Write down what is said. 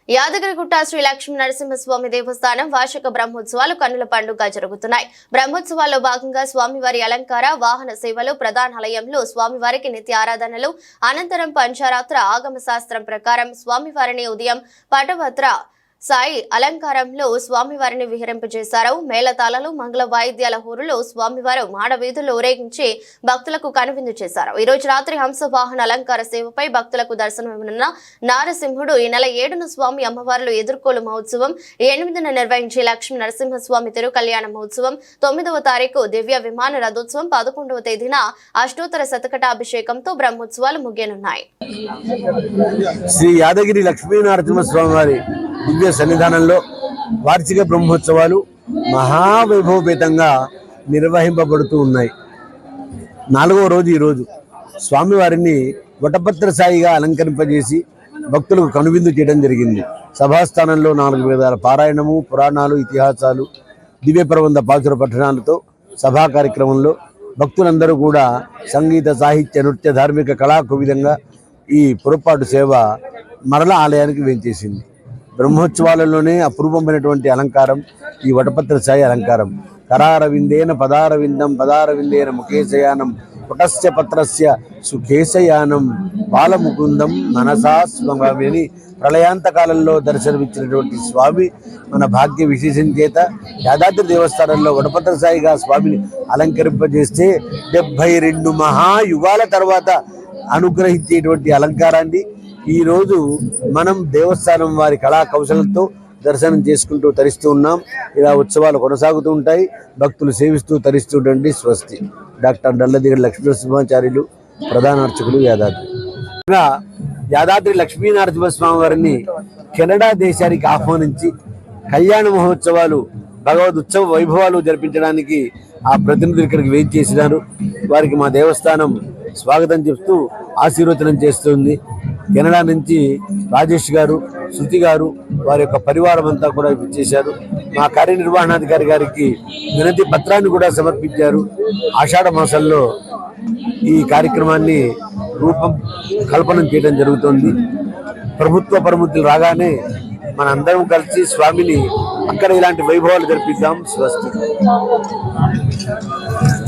యాదగిరిగుట్ట శ్రీ లక్ష్మీ నరసింహస్వామి దేవస్థానం వార్షిక బ్రహ్మోత్సవాలు కన్నుల పండుగ జరుగుతున్నాయి. బ్రహ్మోత్సవాల్లో భాగంగా స్వామివారి అలంకార వాహన సేవలు, ప్రధానాలయంలో స్వామివారికి నిత్య ఆరాధనలు, అనంతరం పంచారాత్ర ఆగమ శాస్త్రం ప్రకారం స్వామివారిని ఉదయం పటభద్ర సాయి అలంకారంలో స్వామివారిని విహరింపజేశారు. మేళతాళాలు, మంగళ వాయిద్యాల హోరులో స్వామివారు మాడవీధుల్లో ఊరేగించి భక్తులకు కనువిందు చేశారు. ఈ రోజు రాత్రి హంస వాహన అలంకార సేవపై భక్తులకు దర్శనమివ్వనున్న నారసింహుడు ఈ నెల 7న స్వామి అమ్మవార్లు ఎదుర్కోలు మహోత్సవం, 8న నిర్వహించే లక్ష్మీ నరసింహస్వామి తిరు కళ్యాణ మహోత్సవం, 9వ తారీఖు దివ్య విమాన రథోత్సవం, 11వ తేదీన అష్టోత్తర శతకటాభిషేకంతో బ్రహ్మోత్సవాలు ముగియనున్నాయి. శ్రీ యాదగిరి లక్ష్మీ నరసింహస్వామి వారి దివ్య సన్నిధానంలో వార్షిక బ్రహ్మోత్సవాలు మహావైభవపేతంగా నిర్వహింపబడుతూ ఉన్నాయి. 4వ రోజు ఈరోజు స్వామివారిని వటపత్ర సాయిగా అలంకరింపజేసి భక్తులకు కనువిందు చేయడం జరిగింది. సభాస్థానంలో 4 వేదాల పారాయణము, పురాణాలు, ఇతిహాసాలు, దివ్య ప్రబంధ పాసుర పఠనాలతో సభా కార్యక్రమంలో భక్తులందరూ కూడా సంగీత, సాహిత్య, నృత్య, ధార్మిక కళాకు విధంగా ఈ పొరపాటు సేవ మరల ఆలయానికి వేంచేసింది. బ్రహ్మోత్సవాలలోనే అపూర్వమైనటువంటి అలంకారం ఈ వటపత్ర సాయి అలంకారం. కరారవిందేన పదారవిందం పదారవిందేన ముఖేశయానం పుటస్య పత్రస్య సుఖేశయానం బాలముకుందం మనసా స్వామి అని ప్రళయాంత కాలంలో దర్శనమిచ్చినటువంటి స్వామి మన భాగ్య విశేషం చేత యాదాద్రి దేవస్థానంలో వటపత్ర సాయిగా స్వామిని అలంకరింపజేస్తే 72 మహాయుగాల తర్వాత అనుగ్రహించేటువంటి అలంకారాన్ని ఈరోజు మనం దేవస్థానం వారి కళా కౌశలంతో దర్శనం చేసుకుంటూ తరిస్తూ ఉన్నాం. ఇలా ఉత్సవాలు కొనసాగుతూ ఉంటాయి. భక్తులు సేవిస్తూ తరిస్తుండండి. స్వస్తి. డాక్టర్ నల్లదిగడి లక్ష్మీనరసింహాచార్యులు, ప్రధాన అర్చకులు, యాదాద్రి. యాదాద్రి లక్ష్మీ నరసింహస్వామి వారిని కెనడా దేశానికి ఆహ్వానించి కళ్యాణ మహోత్సవాలు, భగవద్ ఉత్సవ వైభవాలు జరిపించడానికి ఆ ప్రతినిధులు ఇక్కడికి వేయించేసినారు. వారికి మా దేవస్థానం స్వాగతం చెప్తూ ఆశీర్వచనం చేస్తుంది. కెనడా నుంచి రాజేష్ గారు, శృతి గారు, వారి యొక్క పరివారం అంతా కూడా ఇచ్చేశారు. మా కార్యనిర్వహణాధికారి గారికి వినతి పత్రాన్ని కూడా సమర్పించారు. ఆషాఢ మాసంలో ఈ కార్యక్రమాన్ని కల్పన చేయడం జరుగుతుంది. ప్రభుత్వ పరిమితులు రాగానే మనందరం కలిసి స్వామిని అక్కడ ఇలాంటి వైభవాలు జరిపిద్దాం. స్వస్తి.